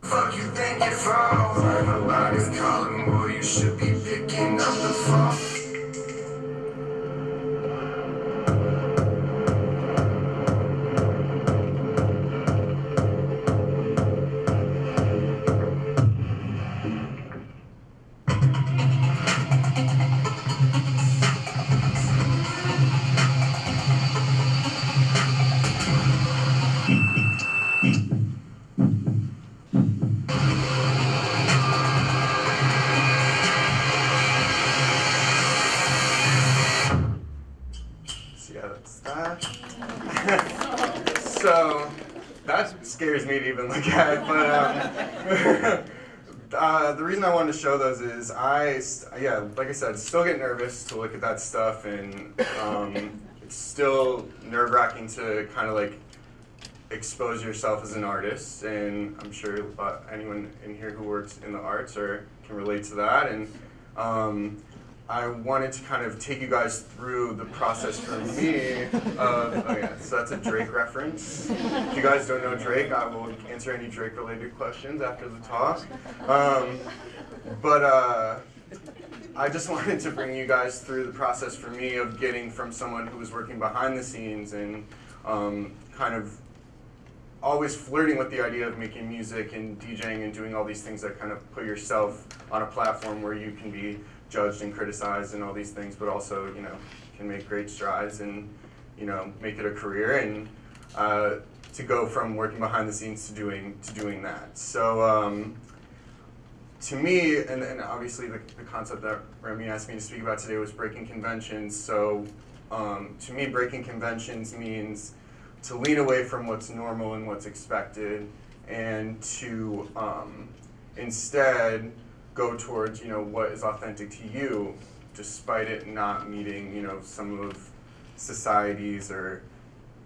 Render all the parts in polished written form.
Fuck you think you fall. Nobody's calling, boy, you should be picking up the phone. So that scares me to even look at, but the reason I wanted to show those is like I said, still get nervous to look at that stuff, and it's still nerve-wracking to kind of like expose yourself as an artist, and I'm sure anyone in here who works in the arts can relate to that, and I wanted to kind of take you guys through the process for me of, oh yeah, so that's a Drake reference. If you guys don't know Drake, I will answer any Drake-related questions after the talk. I just wanted to bring you guys through the process for me of getting from someone who was working behind the scenes and kind of always flirting with the idea of making music and DJing and doing all these things that kind of put yourself on a platform where you can be judged and criticized and all these things, but also, you know, can make great strides and, you know, make it a career, and to go from working behind the scenes to doing that. So to me, and obviously the concept that Remy asked me to speak about today was breaking conventions. So to me, breaking conventions means to lean away from what's normal and what's expected, and to instead go towards, you know, what is authentic to you, despite it not meeting, you know, some of society's or,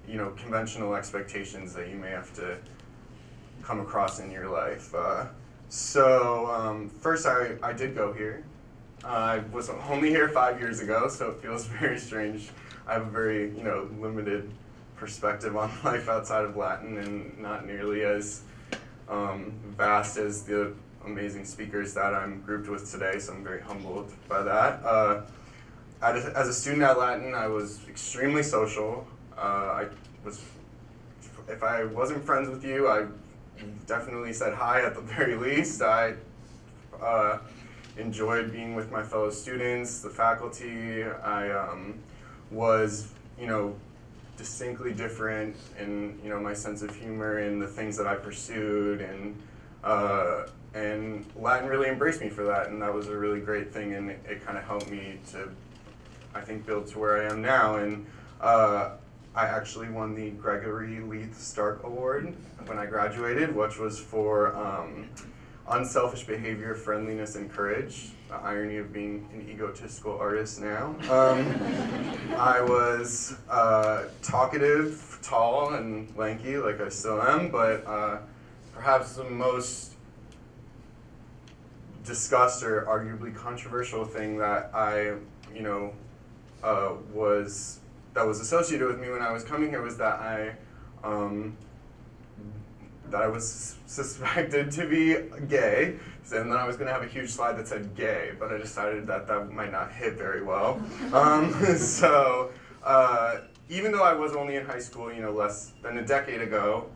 you know, conventional expectations that you may have to come across in your life. First I did go here. I was only here 5 years ago, so it feels very strange. I have a very, you know, limited perspective on life outside of Latin, and not nearly as vast as the amazing speakers that I'm grouped with today, so I'm very humbled by that. As a student at Latin, I was extremely social. If I wasn't friends with you, I definitely said hi at the very least. I enjoyed being with my fellow students, the faculty. I was, you know, distinctly different in, you know, my sense of humor and the things that I pursued, and Latin really embraced me for that, and that was a really great thing, and it kind of helped me to, I think, build to where I am now. And I actually won the Gregory Leith Stark Award when I graduated, which was for unselfish behavior, friendliness, and courage. The irony of being an egotistical artist now. I was talkative, tall, and lanky, like I still am, but perhaps the most discussed or arguably controversial thing that I, you know, was associated with me when I was coming here was that I was suspected to be gay, and then I was going to have a huge slide that said gay, but I decided that that might not hit very well. Even though I was only in high school, you know, less than a decade ago,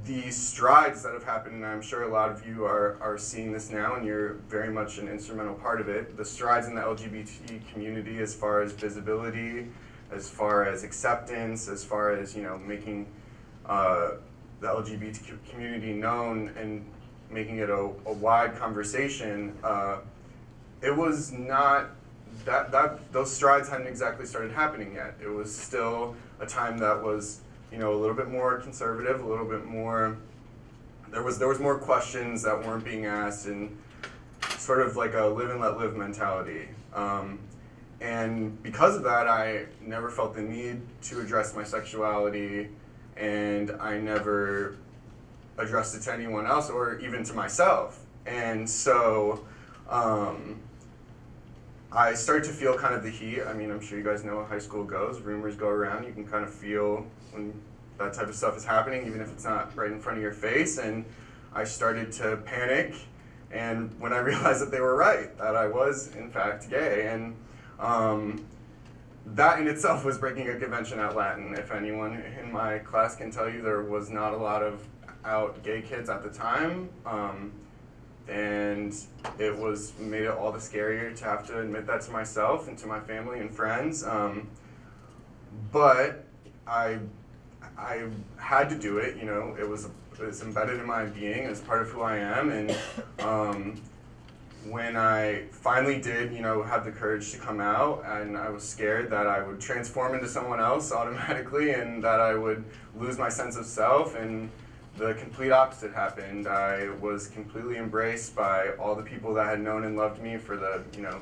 the strides that have happened, and I'm sure a lot of you are seeing this now, and you're very much an instrumental part of it, the strides in the LGBT community as far as visibility, as far as acceptance, as far as, you know, making the LGBT community known and making it a wide conversation, it was not, those strides hadn't exactly started happening yet. It was still a time that was, you know, a little bit more conservative, a little bit more, there was more questions that weren't being asked, and sort of like a live and let live mentality. And because of that, I never felt the need to address my sexuality, and I never addressed it to anyone else or even to myself. And so I started to feel kind of the heat. I mean, I'm sure you guys know how high school goes. Rumors go around. You can kind of feel when that type of stuff is happening, even if it's not right in front of your face. And I started to panic, and when I realized that they were right, that I was in fact gay, and that in itself was breaking a convention at Latin. If anyone in my class can tell you, there was not a lot of out gay kids at the time, and it made it all the scarier to have to admit that to myself and to my family and friends. But I had to do it. You know, it was embedded in my being as part of who I am, and when I finally did, you know, have the courage to come out, and I was scared that I would transform into someone else automatically, and that I would lose my sense of self, and the complete opposite happened. I was completely embraced by all the people that had known and loved me for the, you know,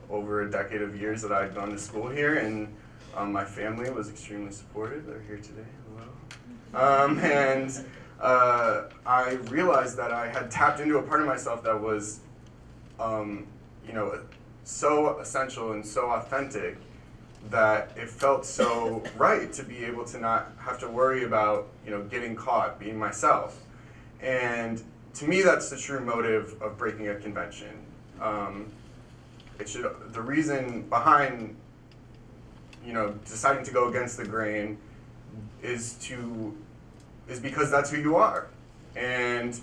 over a decade of years that I'd gone to school here, and my family was extremely supportive. They're here today. Hello. I realized that I had tapped into a part of myself that was, you know, so essential and so authentic that it felt so right to be able to not have to worry about, you know, getting caught being myself. And to me, that's the true motive of breaking a convention. The reason behind, you know, deciding to go against the grain is because that's who you are. And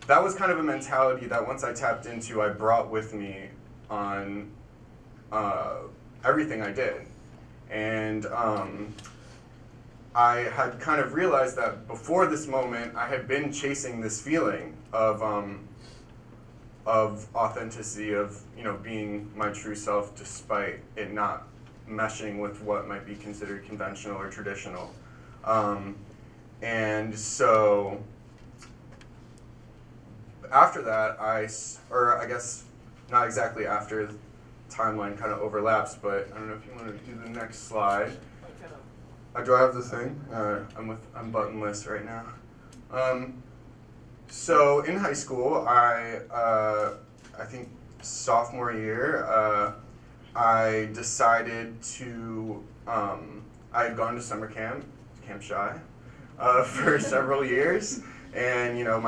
that was kind of a mentality that once I tapped into, I brought with me on everything I did. And I had kind of realized that before this moment, I had been chasing this feeling of authenticity, of, you know, being my true self despite it not meshing with what might be considered conventional or traditional. And so after that, I guess not exactly after, the timeline kind of overlaps, but I don't know if you want to do the next slide. Do I have the thing? I'm buttonless right now. So in high school, I think sophomore year, I decided to, I had gone to summer camp, Camp Shy, for several years, and you know,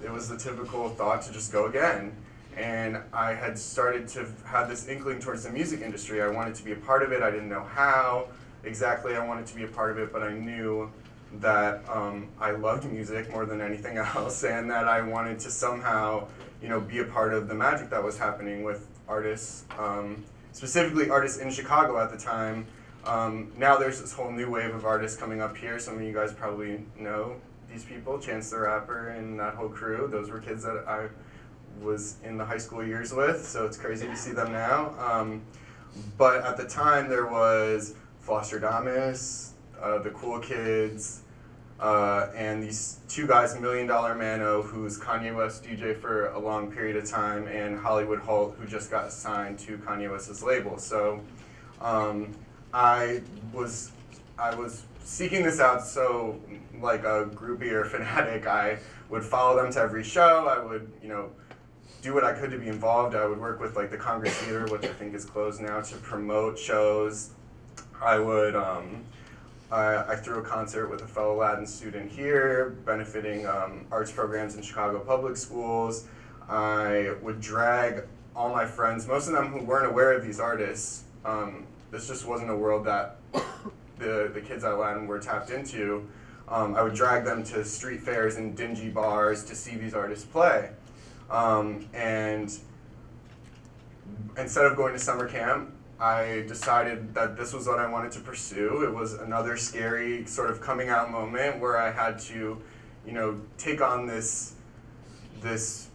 it was the typical thought to just go again. And I had started to have this inkling towards the music industry. I wanted to be a part of it. I didn't know how exactly I wanted to be a part of it, but I knew that I loved music more than anything else, and that I wanted to somehow, you know, be a part of the magic that was happening with artists, specifically artists in Chicago at the time. Now there's this whole new wave of artists coming up here. Some of you guys probably know these people, Chance the Rapper and that whole crew. Those were kids that I was in the high school years with, so it's crazy to see them now. But at the time there was Fosterdamus, the Cool Kids, and these two guys, $1 Million Mano, who's Kanye West DJ for a long period of time, and Hollywood Holt, who just got signed to Kanye West's label. So I was seeking this out, so like a groupie or fanatic, I would follow them to every show. I would, you know, do what I could to be involved. I would work with like the Congress Theater, which I think is closed now, to promote shows. I would, I threw a concert with a fellow Latin student here, benefiting arts programs in Chicago public schools. I would drag all my friends, most of them who weren't aware of these artists. This just wasn't a world that the kids at Latin were tapped into. I would drag them to street fairs and dingy bars to see these artists play. And instead of going to summer camp, I decided that this was what I wanted to pursue. It was another scary sort of coming out moment where I had to, you know, take on this lane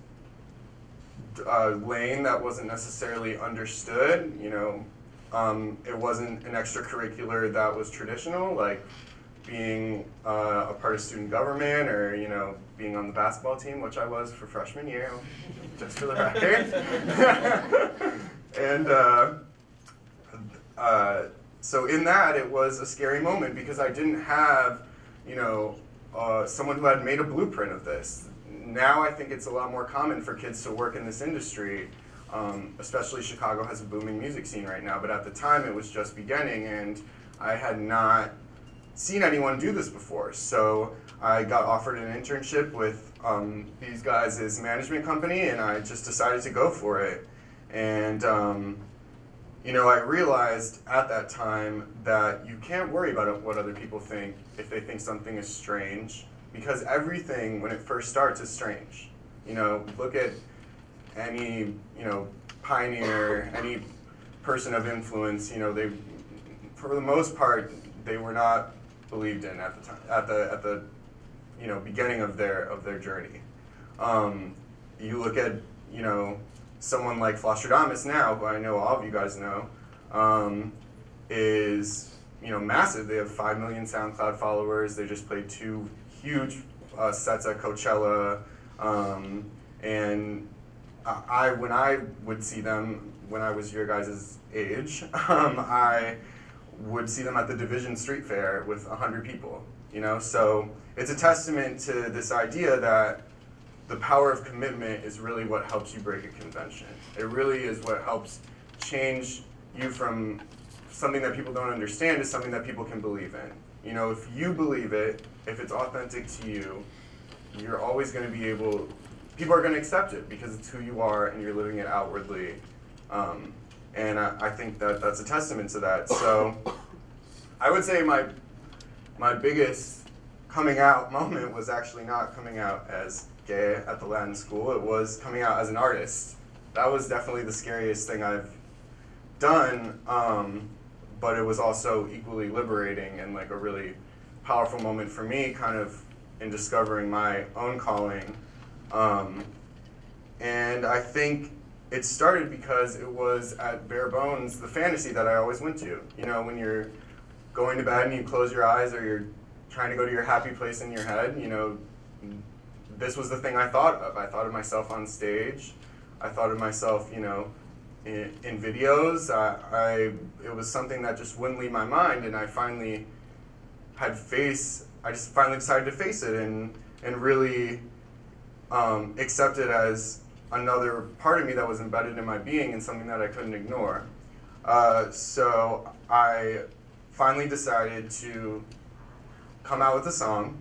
that wasn't necessarily understood. You know, it wasn't an extracurricular that was traditional, like being a part of student government, or, you know, being on the basketball team, which I was for freshman year, just for the record. And so in that, it was a scary moment because I didn't have, you know, someone who had made a blueprint of this. Now I think it's a lot more common for kids to work in this industry, especially Chicago has a booming music scene right now, but at the time it was just beginning, and I had not seen anyone do this before. So I got offered an internship with these guys' management company, and I just decided to go for it. And you know, I realized at that time that you can't worry about what other people think if they think something is strange, because everything, when it first starts, is strange. You know, look at any, you know, pioneer, any person of influence. You know, they, for the most part, they were not believed in at the time, at the you know, beginning of their journey. You look at, you know, someone like Flosstradamus now, who I know all of you guys know, is, you know, massive. They have 5 million SoundCloud followers. They just played 2 huge sets at Coachella, and when I would see them, when I was your guys' age, I would see them at the Division Street Fair with 100 people, you know? So it's a testament to this idea that the power of commitment is really what helps you break a convention. It really is what helps change you from something that people don't understand to something that people can believe in. You know, if you believe it, if it's authentic to you, you're always going to be able, people are going to accept it because it's who you are and you're living it outwardly. And I think that that's a testament to that. So I would say my biggest coming out moment was actually not coming out as gay at the Latin school. It was coming out as an artist. That was definitely the scariest thing I've done, but it was also equally liberating and like a really powerful moment for me, kind of in discovering my own calling. And I think it started because it was at bare bones the fantasy that I always went to. You know, when you're going to bed and you close your eyes, or you're trying to go to your happy place in your head, you know, this was the thing I thought of. I thought of myself on stage. I thought of myself, you know, in videos. It was something that just wouldn't leave my mind, and I finally I just finally decided to face it and really accept it as another part of me that was embedded in my being and something that I couldn't ignore. So I finally decided to come out with a song,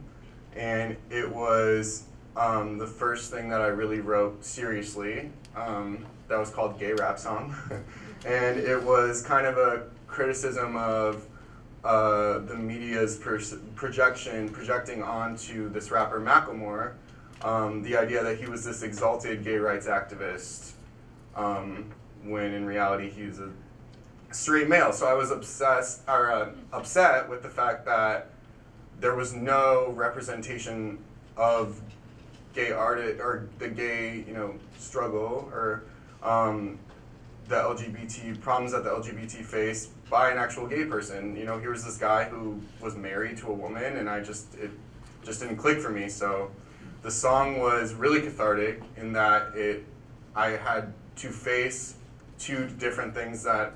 and it was the first thing that I really wrote seriously. That was called Gay Rap Song. And it was kind of a criticism of the media's projecting onto this rapper Macklemore the idea that he was this exalted gay rights activist, when in reality he was a straight male. So I was upset with the fact that there was no representation of gay artist or the gay, you know, struggle, or the LGBT problems that the LGBT face by an actual gay person. You know, here was this guy who was married to a woman, and it just didn't click for me. So the song was really cathartic in that I had to face 2 different things that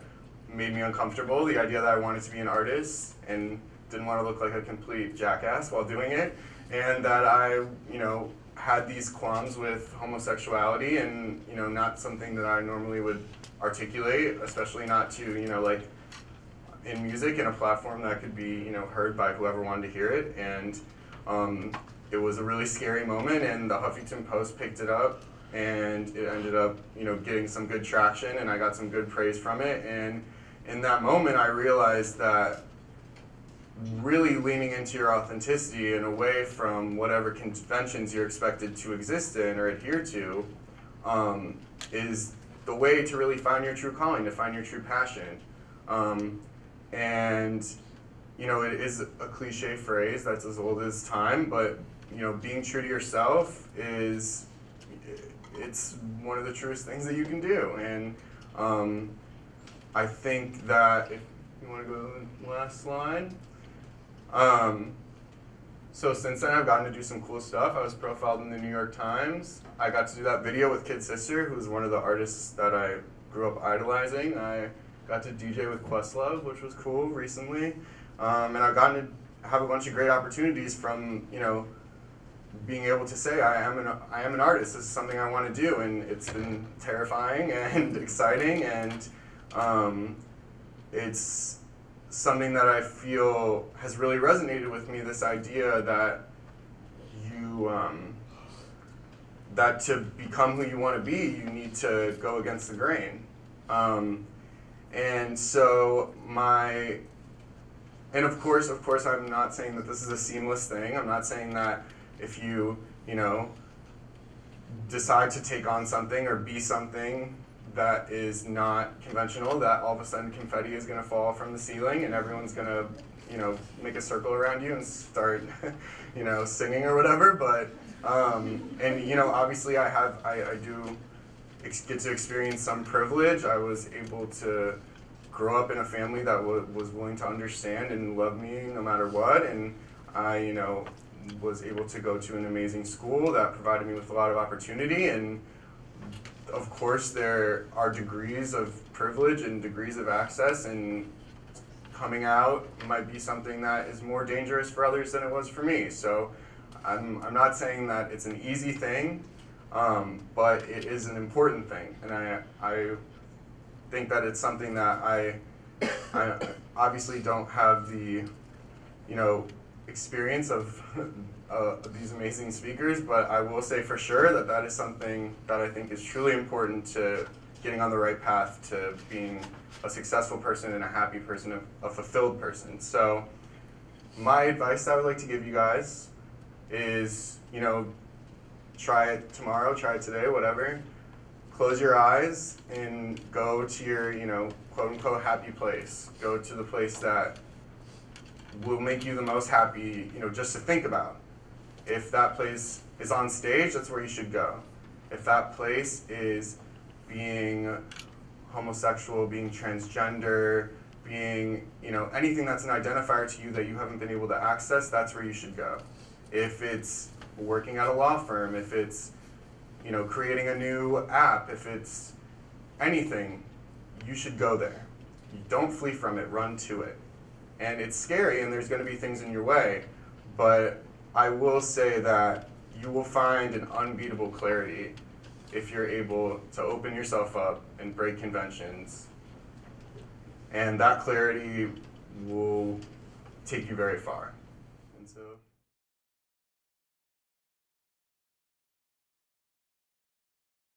made me uncomfortable. The idea that I wanted to be an artist and didn't want to look like a complete jackass while doing it, and that I, you know, had these qualms with homosexuality, and, you know, not something that I normally would articulate, especially not to, you know, like in music, in a platform that could be, you know, heard by whoever wanted to hear it. And it was a really scary moment, and the Huffington Post picked it up, and it ended up, you know, getting some good traction, and I got some good praise from it. And in that moment, I realized that really leaning into your authenticity and away from whatever conventions you're expected to exist in or adhere to is the way to really find your true calling, to find your true passion. And, you know, it is a cliche phrase that's as old as time, but, you know, being true to yourself it's one of the truest things that you can do. And I think that, if you want to go to the last slide. So since then I've gotten to do some cool stuff. I was profiled in the New York Times. I got to do that video with Kid Sister, who's one of the artists that I grew up idolizing. I got to DJ with Questlove, which was cool recently. And I've gotten to have a bunch of great opportunities from, you know, being able to say I am an artist. This is something I want to do, and it's been terrifying and exciting, and it's something that I feel has really resonated with me, this idea that that to become who you want to be, you need to go against the grain. And so and of course, I'm not saying that this is a seamless thing. I'm not saying that if you decide to take on something or be something that is not conventional, that all of a sudden confetti is going to fall from the ceiling and everyone's going to, make a circle around you and start, singing or whatever. But, and obviously I do get to experience some privilege. I was able to grow up in a family that was willing to understand and love me no matter what, and I, was able to go to an amazing school that provided me with a lot of opportunity. And of course, there are degrees of privilege and degrees of access, and coming out might be something that is more dangerous for others than it was for me. So I'm not saying that it's an easy thing, but it is an important thing, and I think that it's something that I obviously don't have the experience of these amazing speakers, but I will say for sure that that is something that I think is truly important to getting on the right path to being a successful person and a happy person, a fulfilled person. So my advice I would like to give you guys is, try it tomorrow, try it today, whatever. Close your eyes and go to your, quote unquote happy place. Go to the place that will make you the most happy, just to think about. If that place is on stage, that's where you should go. If that place is being homosexual, being transgender, being, anything that's an identifier to you that you haven't been able to access, that's where you should go. If it's working at a law firm, if it's, creating a new app, if it's anything, you should go there. You don't flee from it, run to it. And it's scary, and there's going to be things in your way, but I will say that you will find an unbeatable clarity if you're able to open yourself up and break conventions. And that clarity will take you very far.